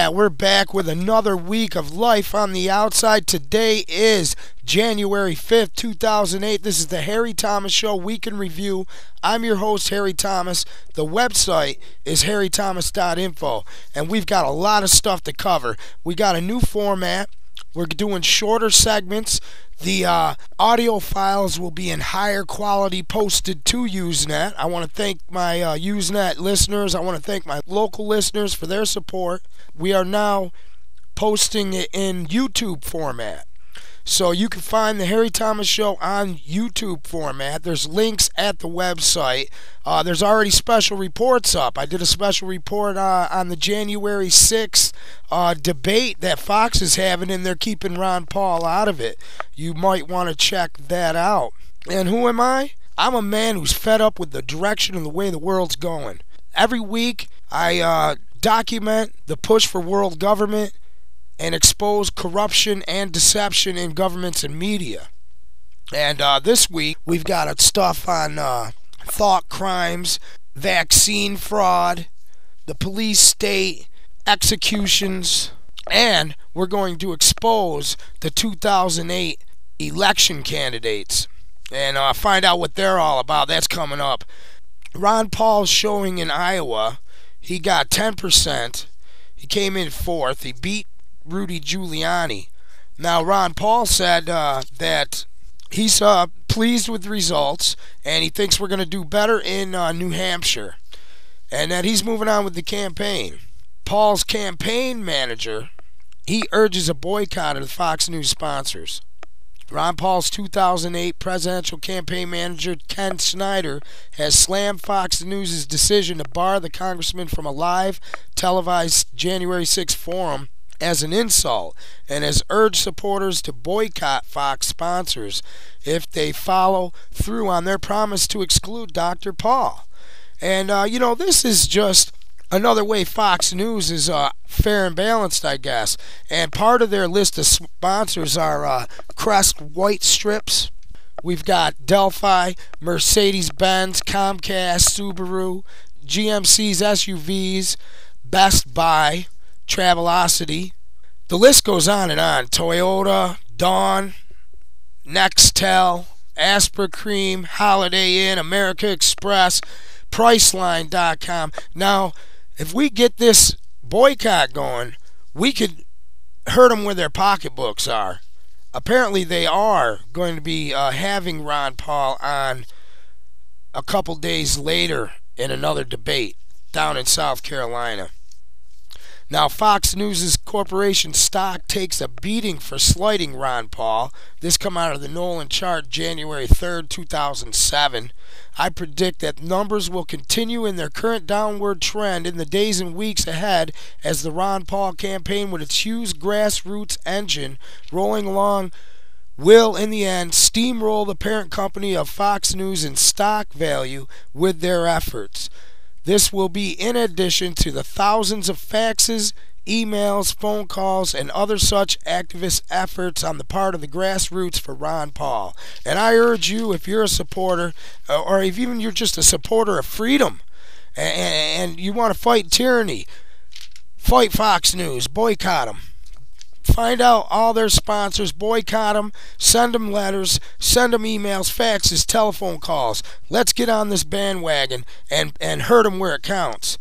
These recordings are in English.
Yeah, we're back with another week of life on the outside. Today is January 5th, 2008. This is the Harry Thomas Show Week in Review. I'm your host, Harry Thomas. The website is harrythomas.info, and we've got a lot of stuff to cover. We got a new format. We're doing shorter segments. The audio files will be in higher quality posted to Usenet. I want to thank my Usenet listeners. I want to thank my local listeners for their support. We are now posting it in YouTube format. So you can find the Harry Thomas Show on YouTube format. There's links at the website. There's already special reports up. I did a special report on the January 6th debate that Fox is having, and they're keeping Ron Paul out of it. You might want to check that out. And who am I? I'm a man who's fed up with the direction and the way the world's going. Every week, I document the push for world government and expose corruption and deception in governments and media. And this week, we've got stuff on thought crimes, vaccine fraud, the police state, executions, and we're going to expose the 2008 election candidates and find out what they're all about. That's coming up. Ron Paul's showing in Iowa. He got 10%. He came in fourth. He beat Rudy Giuliani. Now, Ron Paul said that he's pleased with the results, and he thinks we're going to do better in New Hampshire, and that he's moving on with the campaign. Paul's campaign manager, he urges a boycott of the Fox News sponsors. Ron Paul's 2008 presidential campaign manager, Ken Snyder, has slammed Fox News' decision to bar the congressman from a live, televised January 6th forum as an insult, and has urged supporters to boycott Fox sponsors if they follow through on their promise to exclude Dr. Paul. And, this is just another way Fox News is fair and balanced, I guess. And part of their list of sponsors are Crest White Strips. We've got Delphi, Mercedes-Benz, Comcast, Subaru, GMC's SUVs, Best Buy, Travelocity. The list goes on and on. Toyota, Dawn, Nextel, Aspercream, Holiday Inn, America Express, Priceline.com. Now, if we get this boycott going, we could hurt them where their pocketbooks are. Apparently, they are going to be having Ron Paul on a couple days later in another debate down in South Carolina. Now, Fox News' corporation stock takes a beating for slighting Ron Paul. This come out of the Nolan chart January 3rd, 2007. I predict that numbers will continue in their current downward trend in the days and weeks ahead as the Ron Paul campaign, with its huge grassroots engine rolling along, will in the end steamroll the parent company of Fox News in stock value with their efforts. This will be in addition to the thousands of faxes, emails, phone calls, and other such activist efforts on the part of the grassroots for Ron Paul. And I urge you, if you're a supporter, or if even you're just a supporter of freedom, and you want to fight tyranny, fight Fox News, boycott them. Find out all their sponsors, boycott them, send them letters, send them emails, faxes, telephone calls. Let's get on this bandwagon and hurt them where it counts.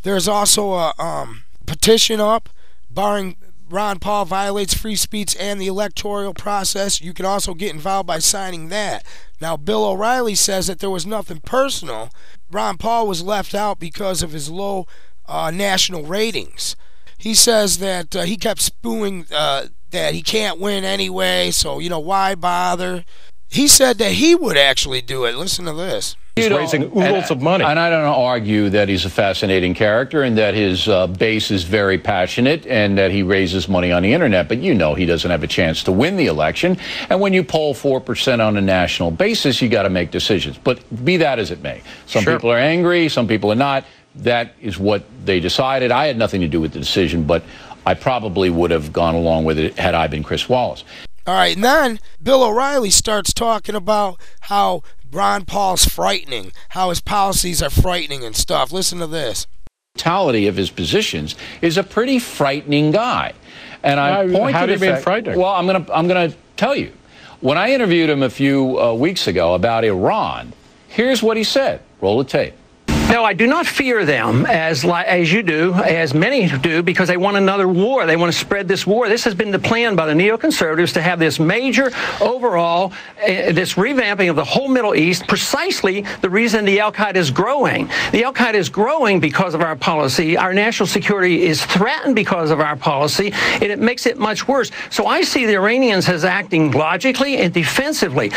There's also a petition up barring Ron Paul violates free speech and the electoral process. You can also get involved by signing that. Now, Bill O'Reilly says that there was nothing personal. Ron Paul was left out because of his low national ratings. He says that he kept spewing that he can't win anyway, so, why bother? He said that he would actually do it. Listen to this. He's raising oodles of money. And I don't argue that he's a fascinating character and that his base is very passionate and that he raises money on the internet. But he doesn't have a chance to win the election. And when you poll 4% on a national basis, you got to make decisions. But be that as it may. Some people are angry, some people are not. That is what they decided. I had nothing to do with the decision, but I probably would have gone along with it had I been Chris Wallace. All right, and then Bill O'Reilly starts talking about how Ron Paul's frightening, how his policies are frightening and stuff. Listen to this. totality of his positions is a pretty frightening guy. And I point how to do the you mean fact, frightening? well, I'm gonna tell you. When I interviewed him a few weeks ago about Iran, here's what he said. Roll the tape. No, I do not fear them as you do, as many do, because they want another war. They want to spread this war. This has been the plan by the neoconservatives to have this major overall, this revamping of the whole Middle East, precisely the reason the Al-Qaeda is growing. The Al-Qaeda is growing because of our policy. Our national security is threatened because of our policy, and it makes it much worse. So I see the Iranians as acting logically and defensively.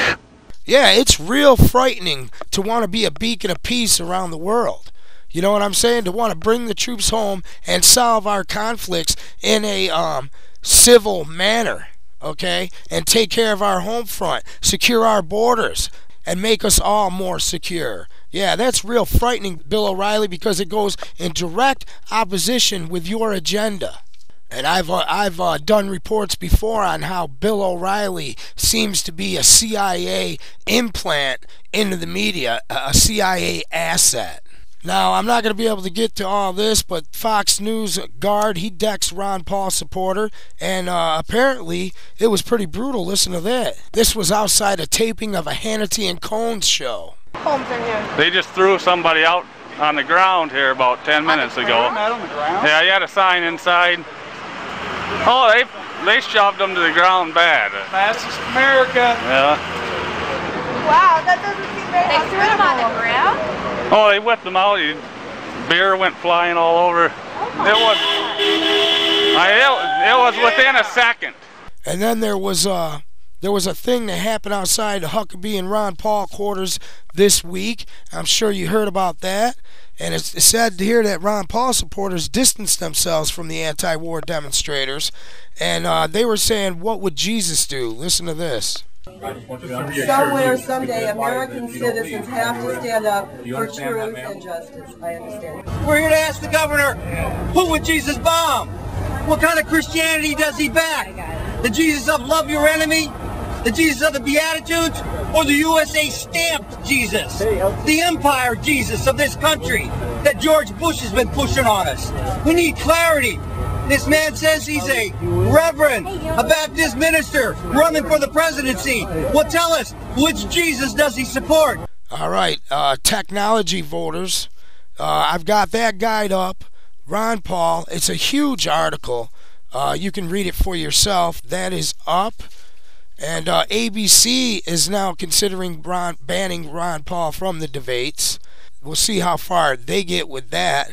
Yeah, it's real frightening to want to be a beacon of peace around the world. You know what I'm saying? To want to bring the troops home and solve our conflicts in a civil manner, okay? And take care of our home front, secure our borders, and make us all more secure. Yeah, that's real frightening, Bill O'Reilly, because it goes in direct opposition with your agenda. And I've done reports before on how Bill O'Reilly seems to be a CIA implant into the media, a CIA asset. Now, I'm not going to be able to get to all this, but Fox News guard, he decks Ron Paul supporter, and apparently it was pretty brutal. Listen to that. This was outside a taping of a Hannity and Combs show. Homes in here. They just threw somebody out on the ground here about 10 minutes ago. Out on the ground? Yeah, he had a sign inside. Oh, they shoved him to the ground bad. Fastest America. Yeah. Wow, that doesn't seem very They threw him on the ground? Oh, they whipped him out. Beer went flying all over. It was within a second. And then there was a thing that happened outside the Huckabee and Ron Paul quarters this week. I'm sure you heard about that. And it's sad to hear that Ron Paul supporters distanced themselves from the anti-war demonstrators. And they were saying, what would Jesus do? Listen to this. Somewhere, someday, American citizens have to stand up for truth and justice. I understand. We're here to ask the governor, who would Jesus bomb? What kind of Christianity does he back? The Jesus of love your enemy? The Jesus of the Beatitudes? Or the USA stamped Jesus? The empire Jesus of this country that George Bush has been pushing on us. We need clarity. This man says he's a reverend, a Baptist minister running for the presidency. Well, tell us, which Jesus does he support? All right, technology voters. I've got that guide up. Ron Paul. It's a huge article. You can read it for yourself. That is up. And ABC is now considering banning Ron Paul from the debates. We'll see how far they get with that.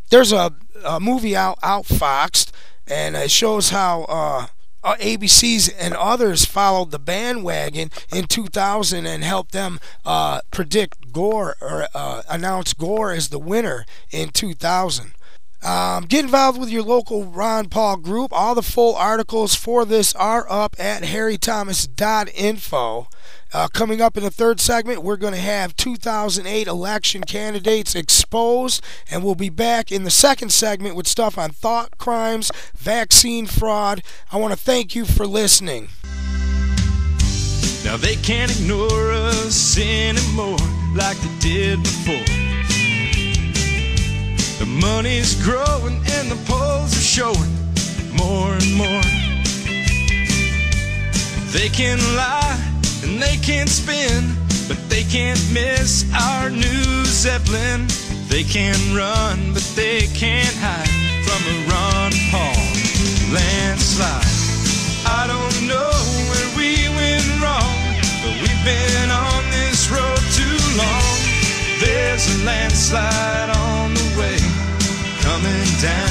There's a movie outfoxed, and it shows how ABC's and others followed the bandwagon in 2000 and helped them predict Gore or announce Gore as the winner in 2000. Get involved with your local Ron Paul group. All the full articles for this are up at harrythomas.info. Coming up in the third segment, we're going to have 2008 election candidates exposed, and we'll be back in the second segment with stuff on thought crimes, vaccine fraud. I want to thank you for listening. Now they can't ignore us anymore like they did before. The money's growing and the polls are showing more and more. They can lie and they can spin, but they can't miss our new Zeppelin. They can run, but they can't hide from a Ron Paul landslide. I don't know where we went wrong, but we've been on this road too long. There's a landslide on the way, coming down.